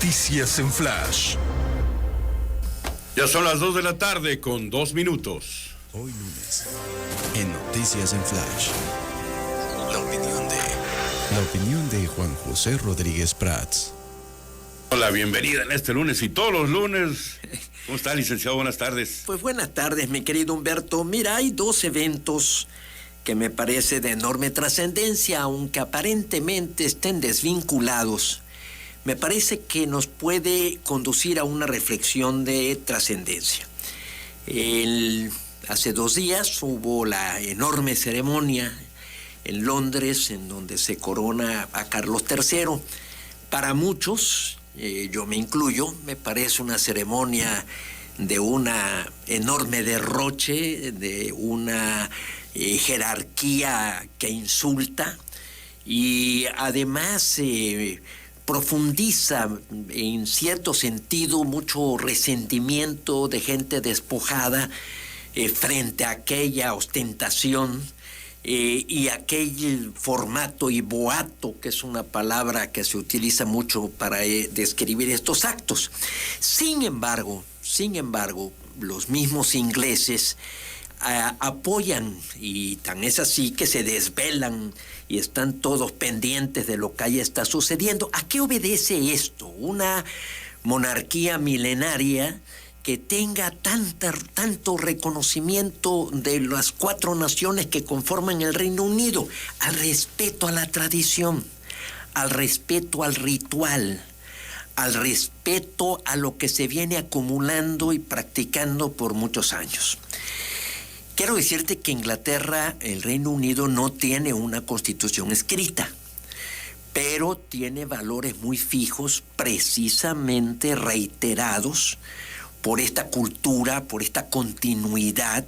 Noticias en Flash. Ya son las 2 de la tarde con 2 minutos. Hoy lunes, en Noticias en Flash, la opinión de Juan José Rodríguez Prats. Hola, bienvenida en este lunes y todos los lunes. ¿Cómo está, licenciado? Buenas tardes. Pues buenas tardes, mi querido Humberto. Mira, hay dos eventos que me parece de enorme trascendencia, aunque aparentemente estén desvinculados. Me parece que nos puede conducir a una reflexión de trascendencia. Hace 2 días hubo la enorme ceremonia en Londres en donde se corona a Carlos III. Para muchos, yo me incluyo, me parece una ceremonia de una enorme derroche, de una jerarquía que insulta y además profundiza en cierto sentido mucho resentimiento de gente despojada frente a aquella ostentación y aquel formato y boato, que es una palabra que se utiliza mucho para describir estos actos. Sin embargo, los mismos ingleses apoyan, y tan es así que se desvelan y están todos pendientes de lo que ahí está sucediendo. ¿A qué obedece esto? Una monarquía milenaria que tenga tanto reconocimiento de las 4 naciones que conforman el Reino Unido, al respeto a la tradición, al respeto al ritual, al respeto a lo que se viene acumulando y practicando por muchos años. Quiero decirte que Inglaterra, el Reino Unido, no tiene una constitución escrita, pero tiene valores muy fijos, precisamente reiterados por esta cultura, por esta continuidad,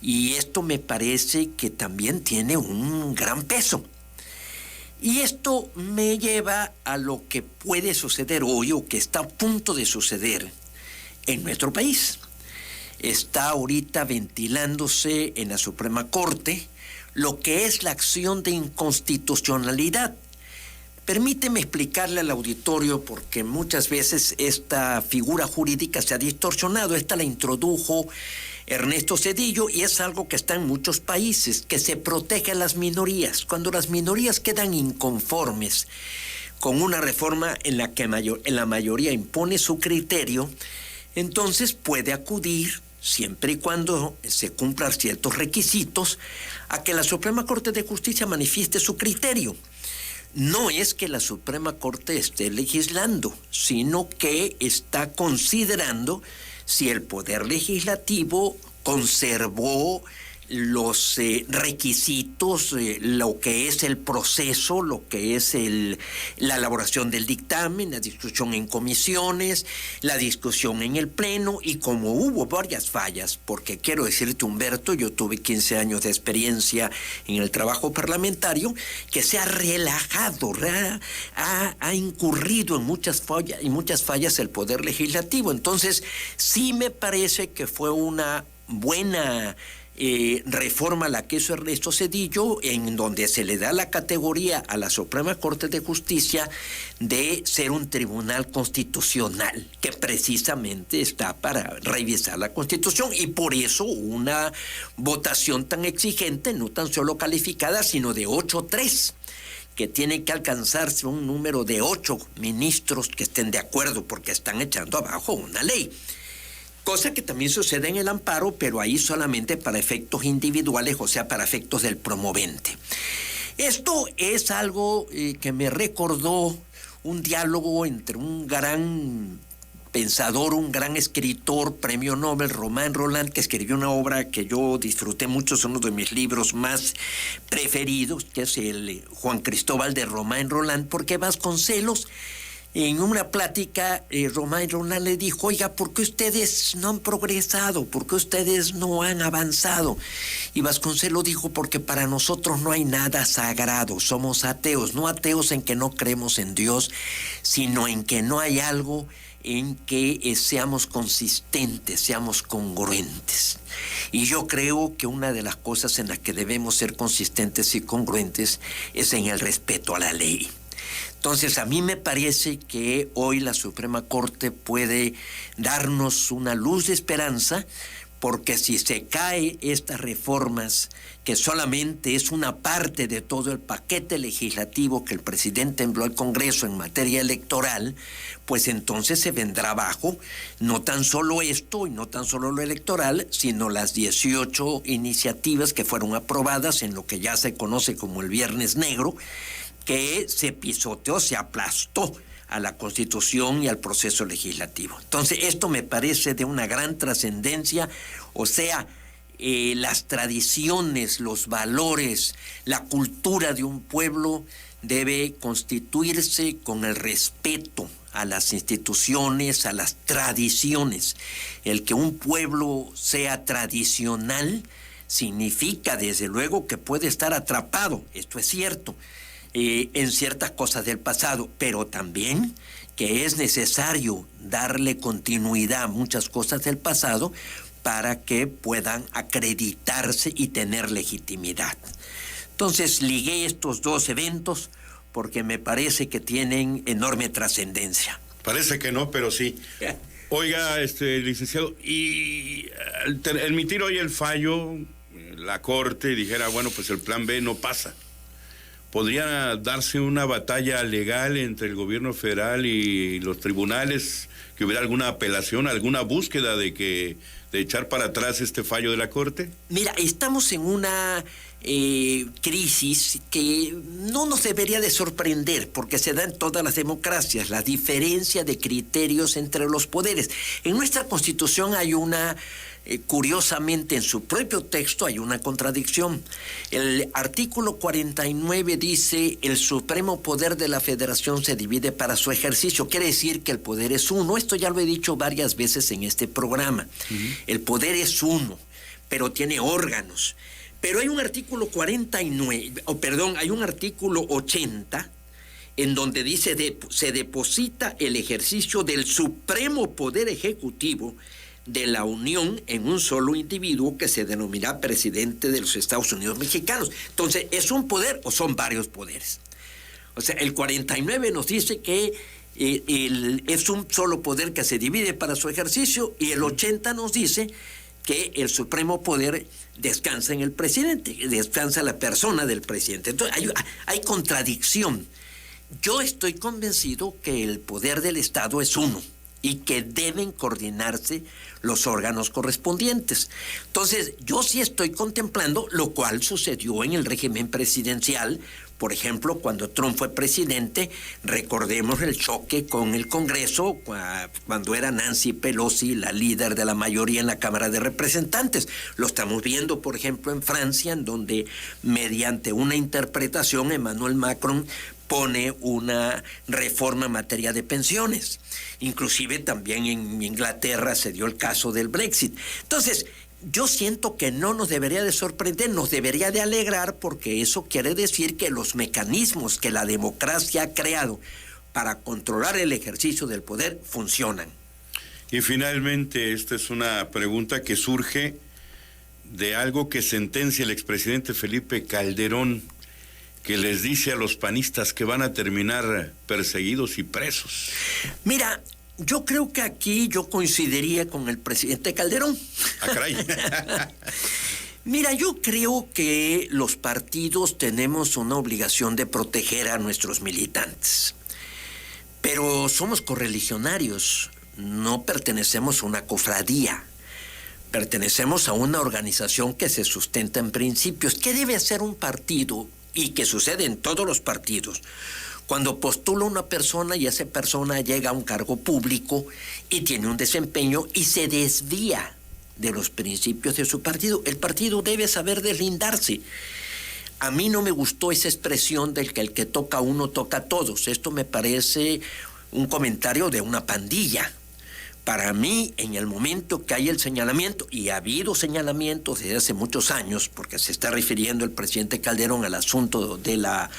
y esto me parece que también tiene un gran peso. Y esto me lleva a lo que puede suceder hoy o que está a punto de suceder en nuestro país. Está ahorita ventilándose en la Suprema Corte lo que es la acción de inconstitucionalidad. Permíteme explicarle al auditorio, porque muchas veces esta figura jurídica se ha distorsionado. Esta la introdujo Ernesto Zedillo y es algo que está en muchos países, que se protege a las minorías. Cuando las minorías quedan inconformes con una reforma en la que la mayoría impone su criterio, entonces puede acudir, siempre y cuando se cumplan ciertos requisitos, a que la Suprema Corte de Justicia manifieste su criterio. No es que la Suprema Corte esté legislando, sino que está considerando si el Poder Legislativo conservó los requisitos, lo que es el proceso, lo que es la elaboración del dictamen, la discusión en comisiones, la discusión en el pleno, y como hubo varias fallas, porque quiero decirte, Humberto, yo tuve 15 años de experiencia en el trabajo parlamentario, que se ha relajado, ha incurrido en muchas fallas el Poder Legislativo. Entonces, sí me parece que fue una buena reforma la que hizo Ernesto Zedillo, en donde se le da la categoría a la Suprema Corte de Justicia de ser un tribunal constitucional, que precisamente está para revisar la Constitución, y por eso una votación tan exigente, no tan solo calificada, sino de 8-3, que tiene que alcanzarse un número de 8 ministros que estén de acuerdo, porque están echando abajo una ley. Cosa que también sucede en el amparo, pero ahí solamente para efectos individuales, o sea, para efectos del promovente. Esto es algo que me recordó un diálogo entre un gran pensador, un gran escritor, premio Nobel, Romain Rolland, que escribió una obra que yo disfruté mucho, es uno de mis libros más preferidos, que es el Juan Cristóbal de Romain Rolland, porque Vasconcelos, en una plática, Romain Rolland le dijo: oiga, ¿por qué ustedes no han progresado? ¿Por qué ustedes no han avanzado? Y Vasconcelos dijo: porque para nosotros no hay nada sagrado, somos ateos, no ateos en que no creemos en Dios, sino en que no hay algo en que seamos consistentes, seamos congruentes. Y yo creo que una de las cosas en las que debemos ser consistentes y congruentes es en el respeto a la ley. Entonces, a mí me parece que hoy la Suprema Corte puede darnos una luz de esperanza, porque si se cae estas reformas, que solamente es una parte de todo el paquete legislativo que el presidente envió al Congreso en materia electoral, pues entonces se vendrá abajo no tan solo esto y no tan solo lo electoral, sino las 18 iniciativas que fueron aprobadas en lo que ya se conoce como el Viernes Negro, que se pisoteó, se aplastó a la Constitución y al proceso legislativo. Entonces, esto me parece de una gran trascendencia, o sea, las tradiciones, los valores, la cultura de un pueblo debe constituirse con el respeto a las instituciones, a las tradiciones. El que un pueblo sea tradicional significa, desde luego, que puede estar atrapado, esto es cierto, en ciertas cosas del pasado, pero también que es necesario darle continuidad a muchas cosas del pasado para que puedan acreditarse y tener legitimidad. Entonces, ligué estos dos eventos porque me parece que tienen enorme trascendencia. Parece que no, pero sí. Oiga, licenciado, y al emitir hoy el fallo, la Corte dijera, bueno, pues el plan B no pasa. ¿Podría darse una batalla legal entre el gobierno federal y los tribunales, que hubiera alguna apelación, alguna búsqueda de echar para atrás este fallo de la Corte? Mira, estamos en una crisis que no nos debería de sorprender, porque se da en todas las democracias, la diferencia de criterios entre los poderes. En nuestra Constitución hay una... curiosamente, en su propio texto hay una contradicción. El artículo 49 dice: el supremo poder de la Federación se divide para su ejercicio. Quiere decir que el poder es uno. Esto ya lo he dicho varias veces en este programa. El poder es uno, pero tiene órganos. Pero hay un artículo 49, hay un artículo 80, en donde dice se deposita el ejercicio del supremo poder ejecutivo de la Unión en un solo individuo que se denomina presidente de los Estados Unidos mexicanos. Entonces, ¿es un poder o son varios poderes? O sea, el 49 nos dice que es un solo poder que se divide para su ejercicio, y el 80 nos dice que el supremo poder descansa en el presidente, descansa en la persona del presidente. Entonces, hay contradicción. Yo estoy convencido que el poder del Estado es uno y que deben coordinarse los órganos correspondientes. Entonces, yo sí estoy contemplando lo cual sucedió en el régimen presidencial. Por ejemplo, cuando Trump fue presidente, recordemos el choque con el Congreso cuando era Nancy Pelosi la líder de la mayoría en la Cámara de Representantes. Lo estamos viendo, por ejemplo, en Francia, en donde mediante una interpretación Emmanuel Macron pone una reforma en materia de pensiones. Inclusive también en Inglaterra se dio el caso del Brexit. Entonces, yo siento que no nos debería de sorprender, nos debería de alegrar, porque eso quiere decir que los mecanismos que la democracia ha creado para controlar el ejercicio del poder funcionan. Y finalmente, esta es una pregunta que surge de algo que sentencia el expresidente Felipe Calderón, que les dice a los panistas que van a terminar perseguidos y presos. Mira, yo creo que aquí yo coincidiría con el presidente Calderón. Ah, caray. Mira, yo creo que los partidos tenemos una obligación de proteger a nuestros militantes, pero somos correligionarios, no pertenecemos a una cofradía. Pertenecemos a una organización que se sustenta en principios. ¿Qué debe hacer un partido? Y que sucede en todos los partidos. Cuando postula una persona y esa persona llega a un cargo público y tiene un desempeño y se desvía de los principios de su partido, el partido debe saber deslindarse. A mí no me gustó esa expresión del que el que toca a uno toca a todos. Esto me parece un comentario de una pandilla. Para mí, en el momento que hay el señalamiento, y ha habido señalamientos desde hace muchos años, porque se está refiriendo el presidente Calderón al asunto de la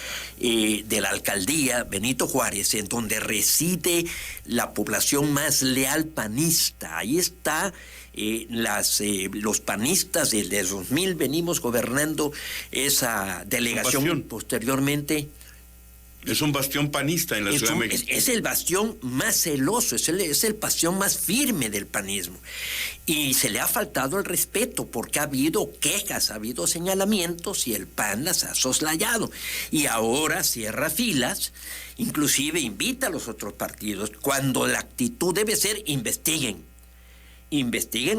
alcaldía Benito Juárez, en donde reside la población más leal panista. Ahí está. Los panistas desde 2000 venimos gobernando esa delegación. Posteriormente Es un bastión panista en la Ciudad de México. Es el bastión más celoso, es el bastión más firme del panismo. Y se le ha faltado el respeto porque ha habido quejas, ha habido señalamientos y el PAN las ha soslayado. Y ahora cierra filas, inclusive invita a los otros partidos, cuando la actitud debe ser investiguen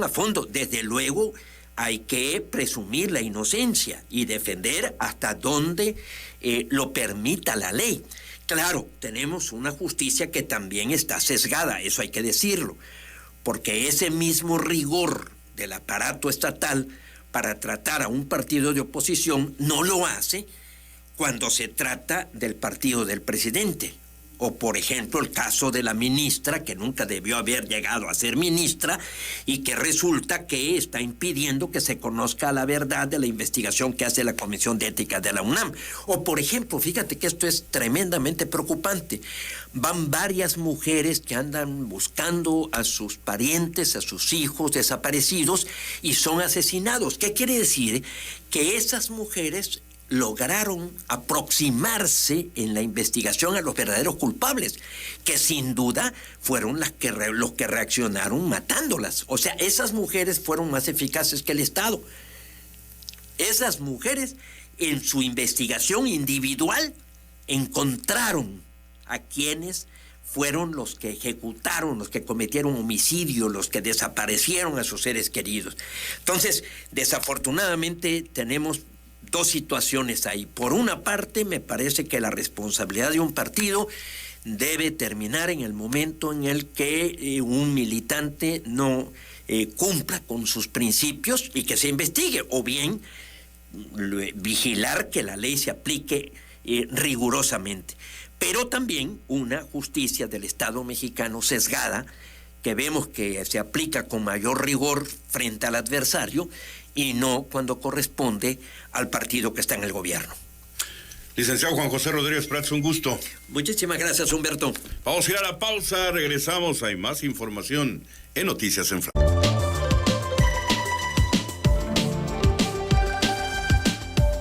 a fondo. Desde luego hay que presumir la inocencia y defender hasta donde lo permita la ley. Claro, tenemos una justicia que también está sesgada, eso hay que decirlo, porque ese mismo rigor del aparato estatal para tratar a un partido de oposición no lo hace cuando se trata del partido del presidente. O, por ejemplo, el caso de la ministra, que nunca debió haber llegado a ser ministra y que resulta que está impidiendo que se conozca la verdad de la investigación que hace la Comisión de Ética de la UNAM. O, por ejemplo, fíjate que esto es tremendamente preocupante. Van varias mujeres que andan buscando a sus parientes, a sus hijos desaparecidos y son asesinados. ¿Qué quiere decir? Que esas mujeres lograron aproximarse en la investigación a los verdaderos culpables, que sin duda fueron los que reaccionaron matándolas. O sea, esas mujeres fueron más eficaces que el Estado. Esas mujeres, en su investigación individual, encontraron a quienes fueron los que ejecutaron, los que cometieron homicidio, los que desaparecieron a sus seres queridos. Entonces, desafortunadamente, tenemos dos situaciones ahí. Por una parte, me parece que la responsabilidad de un partido debe terminar en el momento en el que un militante no cumpla con sus principios y que se investigue, o bien vigilar que la ley se aplique rigurosamente. Pero también una justicia del Estado mexicano sesgada, que vemos que se aplica con mayor rigor frente al adversario y no cuando corresponde al partido que está en el gobierno. Licenciado Juan José Rodríguez Prats, un gusto. Muchísimas gracias, Humberto. Vamos a ir a la pausa, regresamos, hay más información en Noticias en Flash.